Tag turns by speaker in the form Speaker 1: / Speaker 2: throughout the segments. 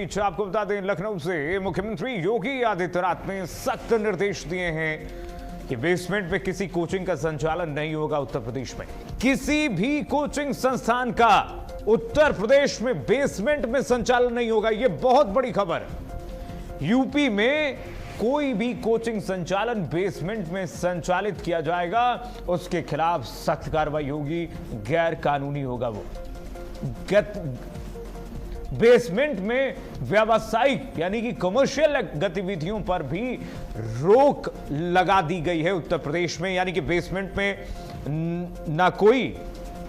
Speaker 1: बीच आपको बता दें, लखनऊ से मुख्यमंत्री योगी आदित्यनाथ ने सख्त निर्देश दिए हैं कि बेसमेंट में किसी कोचिंग का संचालन नहीं होगा। उत्तर प्रदेश में किसी भी कोचिंग संस्थान का उत्तर प्रदेश में बेसमेंट में संचालन नहीं होगा। यह बहुत बड़ी खबर। यूपी में कोई भी कोचिंग संचालन बेसमेंट में संचालित किया जाएगा, उसके खिलाफ सख्त कार्रवाई होगी, गैर कानूनी होगा वो। बेसमेंट में व्यावसायिक यानी कि कमर्शियल गतिविधियों पर भी रोक लगा दी गई है उत्तर प्रदेश में। यानी कि बेसमेंट में ना कोई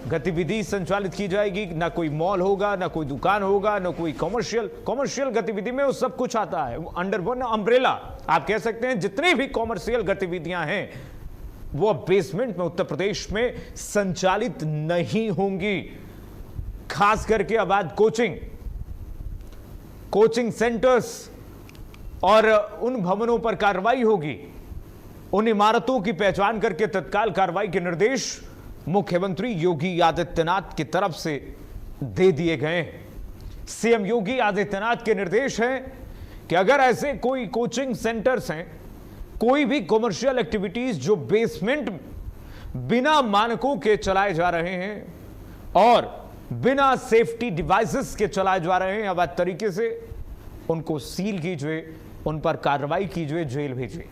Speaker 1: गतिविधि संचालित की जाएगी, ना कोई मॉल होगा, ना कोई दुकान होगा, ना कोई कमर्शियल गतिविधि में वो सब कुछ आता है अंडर वन अम्ब्रेला। आप कह सकते हैं जितनी भी कमर्शियल गतिविधियां हैं वो बेसमेंट में उत्तर प्रदेश में संचालित नहीं होंगी। खास करके अवैध कोचिंग सेंटर्स और उन भवनों पर कार्रवाई होगी। उन इमारतों की पहचान करके तत्काल कार्रवाई के निर्देश मुख्यमंत्री योगी आदित्यनाथ की तरफ से दे दिए गए हैं। सीएम योगी आदित्यनाथ के निर्देश हैं कि अगर ऐसे कोई कोचिंग सेंटर्स हैं, कोई भी कमर्शियल एक्टिविटीज जो बेसमेंट बिना मानकों के चलाए जा रहे हैं और बिना सेफ्टी डिवाइसेस के चलाए जा रहे हैं अवैध तरीके से, उनको सील कीजिए, उन पर कार्रवाई कीजिए, जेल भेजिए।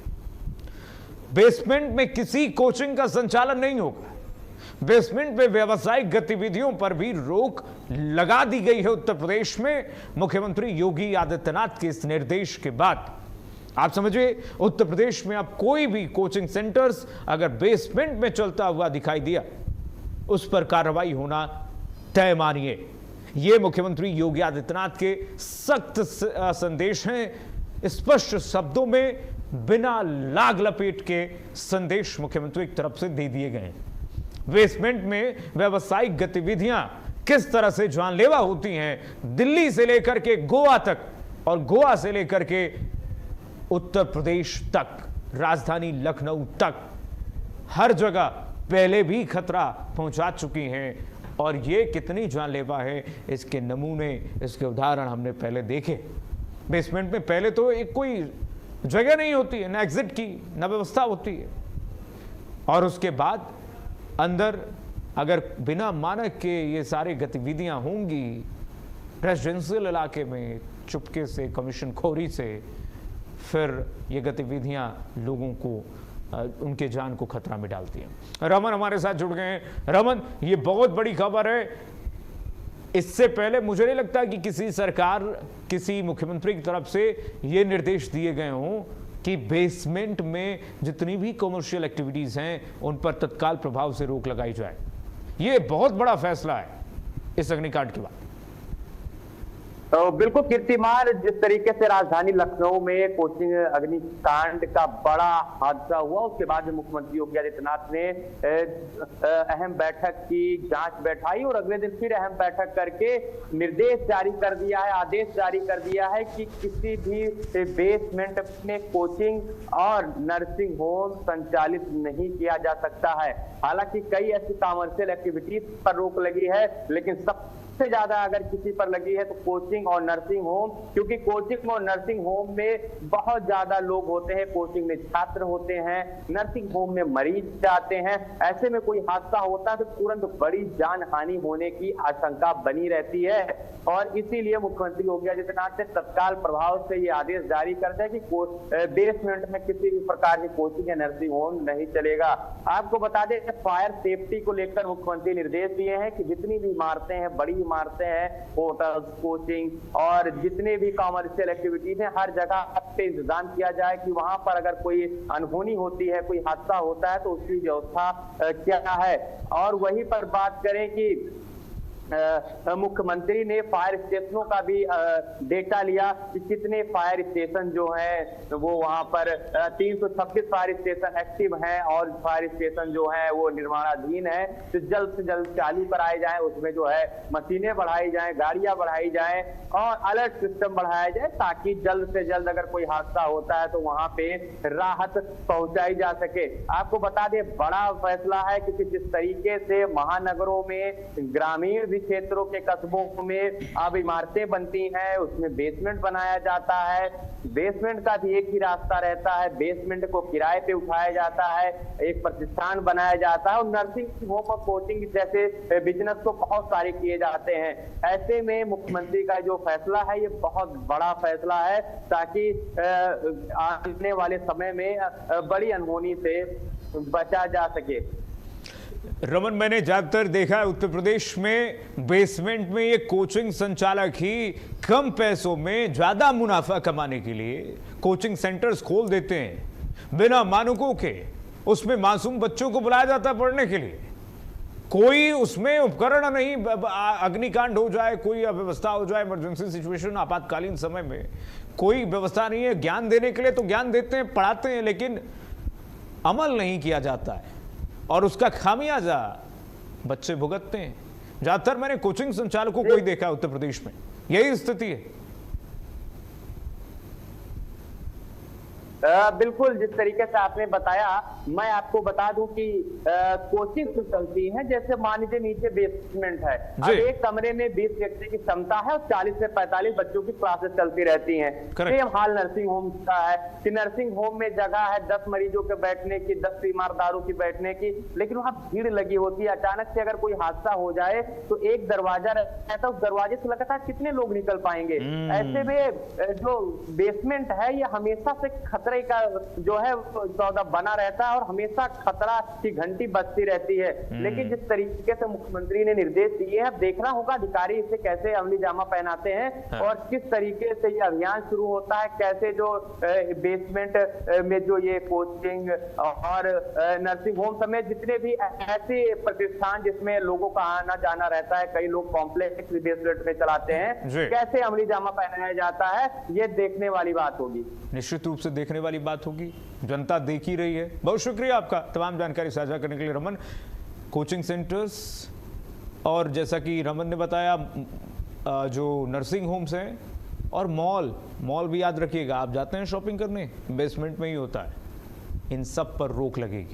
Speaker 1: बेसमेंट में किसी कोचिंग का संचालन नहीं होगा। बेसमेंट में व्यावसायिक गतिविधियों पर भी रोक लगा दी गई है उत्तर प्रदेश में मुख्यमंत्री योगी आदित्यनाथ के इस निर्देश के बाद। आप समझिए, उत्तर प्रदेश में अब कोई भी कोचिंग सेंटर्स अगर बेसमेंट में चलता हुआ दिखाई दिया, उस पर कार्रवाई होना तय मानिए। यह मुख्यमंत्री योगी आदित्यनाथ के सख्त संदेश हैं। स्पष्ट शब्दों में बिना लाग लपेट के संदेश मुख्यमंत्री की तरफ से दे दिए गए। बेसमेंट में व्यावसायिक गतिविधियां किस तरह से जानलेवा होती हैं, दिल्ली से लेकर के गोवा तक और गोवा से लेकर के उत्तर प्रदेश तक, राजधानी लखनऊ तक, हर जगह पहले भी खतरा पहुंचा चुकी हैं। और ये कितनी जानलेवा है, इसके नमूने, इसके उदाहरण हमने पहले देखे। बेसमेंट में पहले तो एक कोई जगह नहीं होती है, ना एग्जिट की, ना व्यवस्था होती है, और उसके बाद अंदर अगर बिना मानक के ये सारी गतिविधियां होंगी रेजिडेंशियल इलाके में, चुपके से, कमीशन खोरी से, फिर ये गतिविधियां लोगों को उनके जान को खतरा में डालती हैं। रमन हमारे साथ जुड़ गए हैं। रमन, ये बहुत बड़ी खबर है। इससे पहले मुझे नहीं लगता कि किसी सरकार, किसी मुख्यमंत्री की तरफ से ये निर्देश दिए गए हों कि बेसमेंट में जितनी भी कमर्शियल एक्टिविटीज हैं उन पर तत्काल प्रभाव से रोक लगाई जाए। ये बहुत बड़ा फैसला है इस अग्निकांड के बाद।
Speaker 2: तो बिल्कुल कीर्तिमान, जिस तरीके से राजधानी लखनऊ में कोचिंग अग्निकांड का बड़ा हादसा हुआ, उसके बाद मुख्यमंत्री योगी आदित्यनाथ ने अहम बैठक की, जांच बैठाई और अगले दिन फिर अहम बैठक करके निर्देश जारी कर दिया है, आदेश जारी कर दिया है कि किसी भी बेसमेंट में कोचिंग और नर्सिंग होम संचालित नहीं किया जा सकता है। हालांकि कई ऐसी कॉमर्शियल एक्टिविटीज पर रोक लगी है, लेकिन सबसे ज्यादा अगर किसी पर लगी है तो कोचिंग और नर्सिंग होम, क्योंकि कोचिंग और नर्सिंग होम में बहुत ज्यादा लोग होते हैं। कोचिंग में छात्र होते हैं, नर्सिंग होम में मरीज जाते हैं। ऐसे में कोई हादसा होता है तो तुरंत बड़ी जान हानि होने की आशंका बनी रहती है, और इसीलिए मुख्यमंत्री योगी आदित्यनाथ ने तत्काल प्रभाव से ये आदेश जारी कर दिया कि बेसमेंट में किसी भी प्रकार की कोचिंग या नर्सिंग होम नहीं चलेगा। आपको बता दें, फायर सेफ्टी को लेकर मुख्यमंत्री निर्देश दिए हैं कि जितनी भी इमारतें हैं, बड़ी इमारतें हैं, होटल, कोचिंग और जितने भी कॉमर्शियल एक्टिविटीज हैं, हर जगह पे इंतजाम किया जाए कि वहां पर अगर कोई अनहोनी होती है, कोई हादसा होता है तो उसकी व्यवस्था क्या है। और वहीं पर बात करें कि मुख्यमंत्री ने फायर स्टेशनों का भी डेटा लिया कि कितने फायर स्टेशन जो हैं वो वहां पर 326 फायर स्टेशन एक्टिव हैं और फायर स्टेशन जो हैं वो निर्माणाधीन है। तो जल्द से जल्द चालू कराए जाए, उसमें जो है मशीनें बढ़ाई जाएं, गाड़ियां बढ़ाई जाएं और अलर्ट सिस्टम बढ़ाया जाए, ताकि जल्द से जल्द अगर कोई हादसा होता है तो वहां पे राहत पहुंचाई जा सके। आपको बता दें, बड़ा फैसला है, क्योंकि जिस तरीके से महानगरों में ग्रामीण भी क्षेत्रों के कस्बों में अब इमारतें बनती हैं, उसमें बेसमेंट बनाया जाता है। बेसमेंट का भी एक ही रास्ता रहता है, बेसमेंट को किराए पे उठाया जाता है, एक प्रतिष्ठान बनाया जाता है और नर्सिंग होम और कोचिंग जैसे बिजनेस तो बहुत सारे किए जाते हैं। ऐसे में मुख्यमंत्री का जो फैसला है ये बहुत बड़ा फैसला है, ताकि आने वाले समय में बड़ी अनहोनी से बचा जा सके।
Speaker 1: रमन, मैंने ज्यादातर देखा है उत्तर प्रदेश में बेसमेंट में ये कोचिंग संचालक ही कम पैसों में ज्यादा मुनाफा कमाने के लिए कोचिंग सेंटर्स खोल देते हैं बिना मानकों के। उसमें मासूम बच्चों को बुलाया जाता है पढ़ने के लिए, कोई उसमें उपकरण नहीं, अग्निकांड हो जाए, कोई अव्यवस्था हो जाए, इमरजेंसी सिचुएशन, आपातकालीन समय में कोई व्यवस्था नहीं है। ज्ञान देने के लिए तो ज्ञान देते हैं, पढ़ाते हैं, लेकिन अमल नहीं किया जाता है और उसका खामियाजा बच्चे भुगतते हैं। ज्यादातर मैंने कोचिंग संचालकों को ही देखा है उत्तर प्रदेश में, यही स्थिति है।
Speaker 2: बिल्कुल, जिस तरीके से आपने बताया, मैं आपको बता दूं कि कोचिंग चलती है, जैसे मान लीजिए नीचे बेसमेंट है, अब एक कमरे में 20 व्यक्ति की क्षमता है और 40 से 45 बच्चों की क्लासेस चलती रहती हैं। सेम हाल नर्सिंग होम का है कि नर्सिंग होम में जगह है 10 मरीजों के बैठने की, 10 बीमारदारों की बैठने की, लेकिन वहां भीड़ लगी होती है। अचानक से अगर कोई हादसा हो जाए तो एक दरवाजा रहता है, उस दरवाजे से लगातार कितने लोग निकल पाएंगे। ऐसे में जो बेसमेंट है ये हमेशा से खतरे का जो है सौदा बना रहता है और हमेशा खतरा की घंटी बजती रहती है। लेकिन जिस तरीके से मुख्यमंत्री ने निर्देश दिए हैं, देखना होगा अधिकारी इसे कैसे अमली जामा पहनाते हैं और किस तरीके से ये अभियान शुरू होता है, कैसे जो बेसमेंट में जो ये कोचिंग और नर्सिंग होम समेत जितने भी ऐसे प्रतिष्ठान जिसमें लोगों का आना जाना रहता है, कई लोग कॉम्प्लेक्स बेसमेंट में चलाते हैं, कैसे अमली जामा पहनाया जाता है, ये देखने वाली बात होगी।
Speaker 1: निश्चित रूप से देखने वाली बात होगी, जनता देख ही रही है। बहुत शुक्रिया आपका तमाम जानकारी साझा करने के लिए रमन। कोचिंग सेंटर्स और जैसा कि रमन ने बताया जो नर्सिंग होम्स हैं और मॉल भी याद रखिएगा, आप जाते हैं शॉपिंग करने बेसमेंट में ही होता है, इन सब पर रोक लगेगी।